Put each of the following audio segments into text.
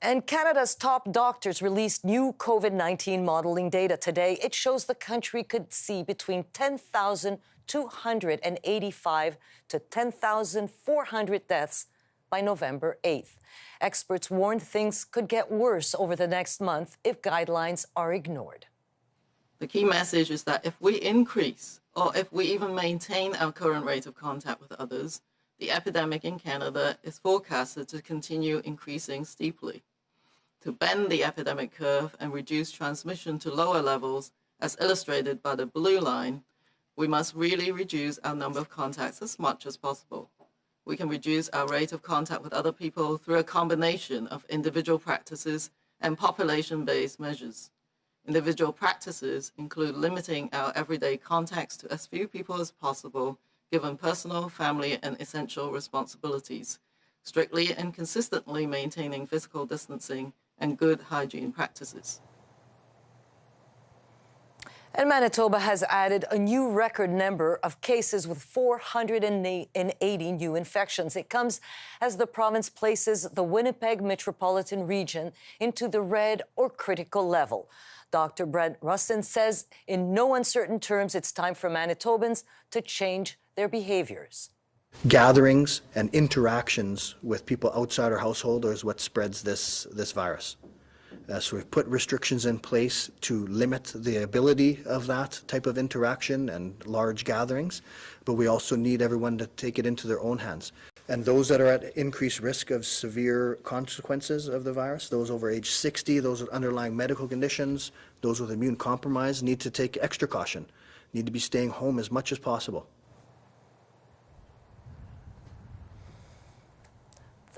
And Canada's top doctors released new COVID-19 modeling data today. It shows the country could see between 10,285 to 10,400 deaths by November 8th. Experts warned things could get worse over the next month if guidelines are ignored. The key message is that if we increase or if we even maintain our current rate of contact with others, the epidemic in Canada is forecasted to continue increasing steeply. To bend the epidemic curve and reduce transmission to lower levels, as illustrated by the blue line, we must really reduce our number of contacts as much as possible. We can reduce our rate of contact with other people through a combination of individual practices and population-based measures. Individual practices include limiting our everyday contacts to as few people as possible, given personal, family, and essential responsibilities, strictly and consistently maintaining physical distancing and good hygiene practices. And Manitoba has added a new record number of cases with 480 new infections. It comes as the province places the Winnipeg metropolitan region into the red or critical level. Dr. Brent Rustin says in no uncertain terms it's time for Manitobans to change their behaviors. Gatherings and interactions with people outside our household is what spreads this virus. So we've put restrictions in place to limit the ability of that type of interaction and large gatherings, but we also need everyone to take it into their own hands. And those that are at increased risk of severe consequences of the virus, those over age 60, those with underlying medical conditions, those with immune compromise, need to take extra caution, need to be staying home as much as possible.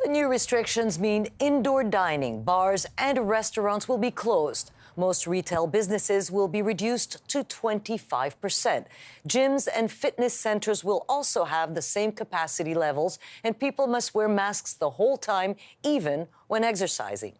The new restrictions mean indoor dining, bars and restaurants will be closed. Most retail businesses will be reduced to 25%. Gyms and fitness centers will also have the same capacity levels, and people must wear masks the whole time, even when exercising.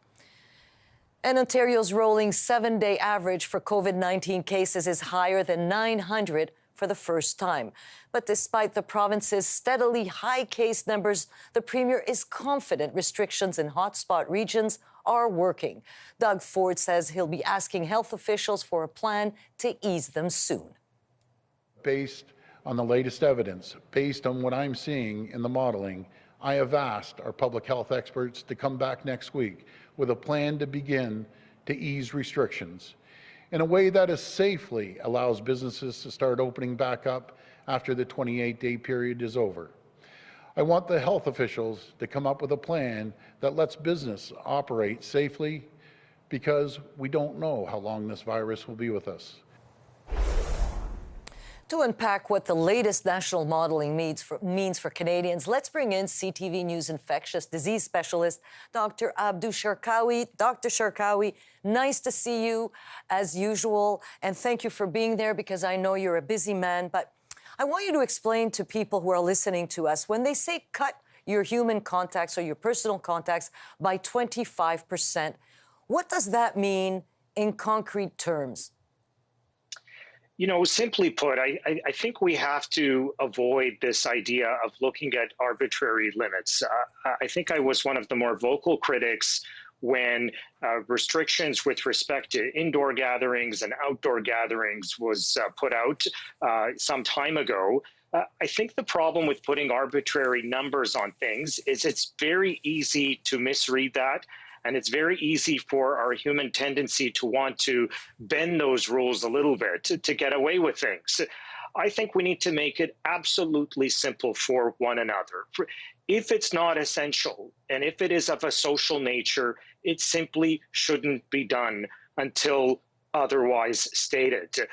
And Ontario's rolling 7-day average for COVID-19 cases is higher than 900 for the first time. But despite the province's steadily high case numbers, the Premier is confident restrictions in hotspot regions are working. Doug Ford says he'll be asking health officials for a plan to ease them soon. Based on the latest evidence, based on what I'm seeing in the modeling, I have asked our public health experts to come back next week with a plan to begin to ease restrictions in a way that safely allows businesses to start opening back up after the 28-day period is over. I want the health officials to come up with a plan that lets business operate safely, because we don't know how long this virus will be with us. To unpack what the latest national modeling means for Canadians, let's bring in CTV News infectious disease specialist, Dr. Abdu Sharkawy. Dr. Sharkawy, nice to see you as usual, and thank you for being there because I know you're a busy man. But I want you to explain to people who are listening to us, when they say cut your human contacts or your personal contacts by 25%, what does that mean in concrete terms? You know, simply put, I think we have to avoid this idea of looking at arbitrary limits. I think I was one of the more vocal critics when restrictions with respect to indoor gatherings and outdoor gatherings was put out some time ago. I think the problem with putting arbitrary numbers on things is it's very easy to misread that. And it's very easy for our human tendency to want to bend those rules a little bit to get away with things. I think we need to make it absolutely simple for one another. If it's not essential and if it is of a social nature, it simply shouldn't be done until otherwise stated.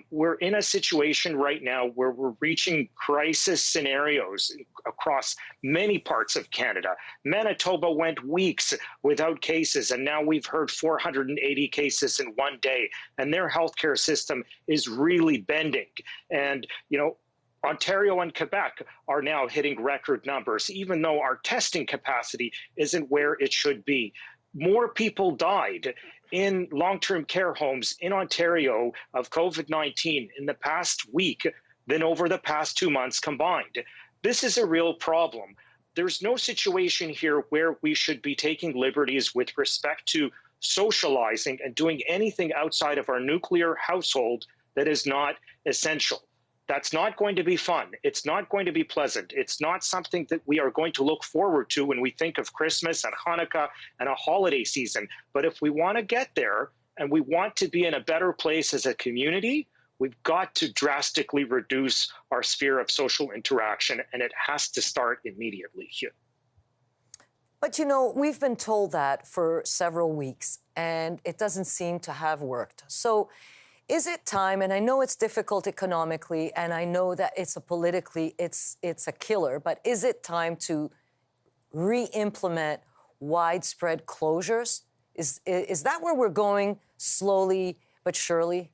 We're in a situation right now where we're reaching crisis scenarios across many parts of Canada. Manitoba went weeks without cases, and now we've heard 480 cases in one day, and their healthcare system is really bending. And, you know, Ontario and Quebec are now hitting record numbers, even though our testing capacity isn't where it should be. More people died in long-term care homes in Ontario of COVID-19 in the past week than over the past 2 months combined. This is a real problem. there's no situation here where we should be taking liberties with respect to socializing and doing anything outside of our nuclear household that is not essential. That's not going to be fun. It's not going to be pleasant. It's not something that we are going to look forward to when we think of Christmas and Hanukkah and a holiday season. But if we want to get there and we want to be in a better place as a community, we've got to drastically reduce our sphere of social interaction, and it has to start immediately here. But, you know, we've been told that for several weeks, and it doesn't seem to have worked. So is it time, and I know it's difficult economically, and I know that it's a killer, but is it time to re-implement widespread closures? Is that where we're going slowly but surely?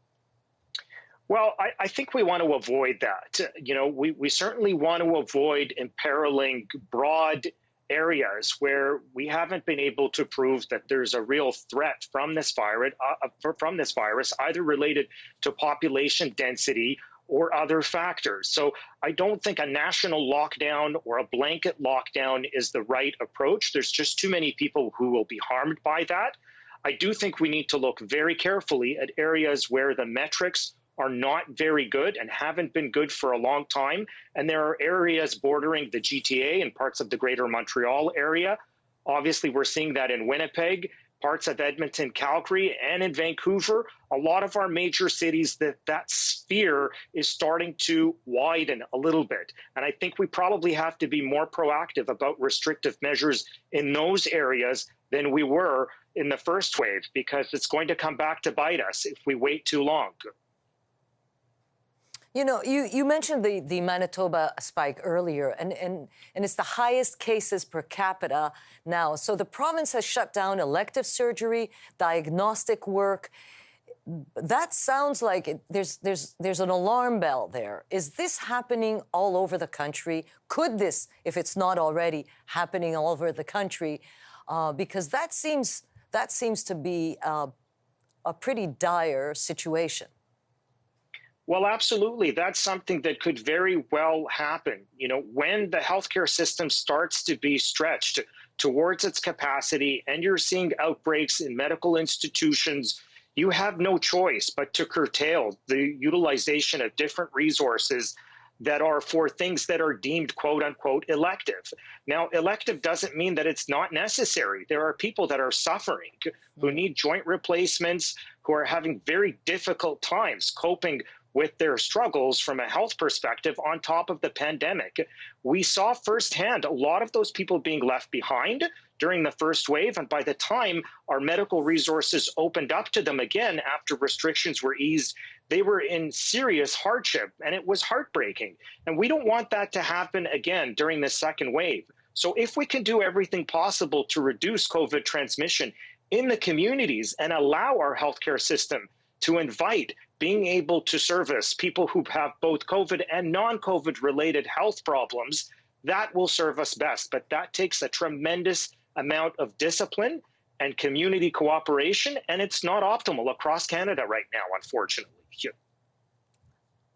Well, I think we want to avoid that. You know, we certainly want to avoid imperiling broad areas where we haven't been able to prove that there's a real threat from this virus, either related to population density or other factors. So I don't think a national lockdown or a blanket lockdown is the right approach. There's just too many people who will be harmed by that. I do think we need to look very carefully at areas where the metrics are not very good and haven't been good for a long time. And there are areas bordering the GTA and parts of the greater Montreal area. Obviously, we're seeing that in Winnipeg, parts of Edmonton, Calgary, and in Vancouver. A lot of our major cities, that sphere is starting to widen a little bit. And I think we probably have to be more proactive about restrictive measures in those areas than we were in the first wave, because it's going to come back to bite us if we wait too long. You know, you mentioned the Manitoba spike earlier, and it's the highest cases per capita now. So the province has shut down elective surgery, diagnostic work. That sounds like there's an alarm bell there. Is this happening all over the country? Could this, if it's not already, happening all over the country? Because that seems to be a pretty dire situation. Well, absolutely. That's something that could very well happen. You know, when the healthcare system starts to be stretched towards its capacity and you're seeing outbreaks in medical institutions, you have no choice but to curtail the utilization of different resources that are for things that are deemed, quote unquote, elective. Now, elective doesn't mean that it's not necessary. There are people that are suffering, who need joint replacements, who are having very difficult times coping with their struggles from a health perspective on top of the pandemic. We saw firsthand a lot of those people being left behind during the first wave. And by the time our medical resources opened up to them again after restrictions were eased, they were in serious hardship, and it was heartbreaking. And we don't want that to happen again during the second wave. So if we can do everything possible to reduce COVID transmission in the communities and allow our healthcare system to invite being able to service people who have both COVID and non-COVID related health problems, that will serve us best. But that takes a tremendous amount of discipline and community cooperation, and it's not optimal across Canada right now, unfortunately.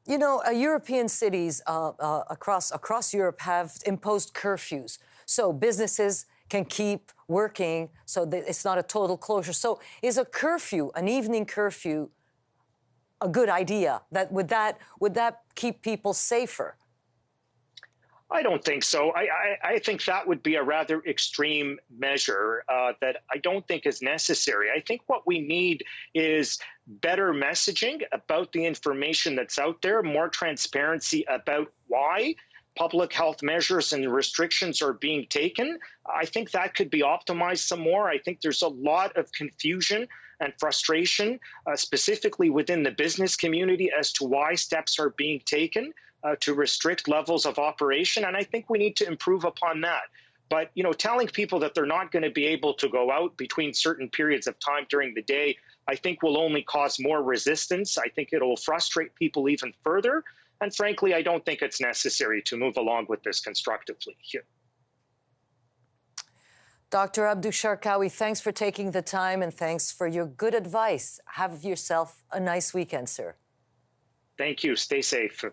You know, European cities across Europe have imposed curfews, so businesses can keep working, so that it's not a total closure. So is a curfew, an evening curfew, a good idea? Would that keep people safer? I don't think so. I think that would be a rather extreme measure that I don't think is necessary. I think what we need is better messaging about the information that's out there, more transparency about why public health measures and restrictions are being taken. I think that could be optimized some more. I think there's a lot of confusion and frustration, specifically within the business community, as to why steps are being taken to restrict levels of operation. And I think we need to improve upon that. But, you know, telling people that they're not going to be able to go out between certain periods of time during the day, I think will only cause more resistance. I think it'll frustrate people even further. And frankly, I don't think it's necessary to move along with this constructively here. Dr. Abdu Sharkawy, thanks for taking the time and thanks for your good advice. Have yourself a nice weekend, sir. Thank you. Stay safe.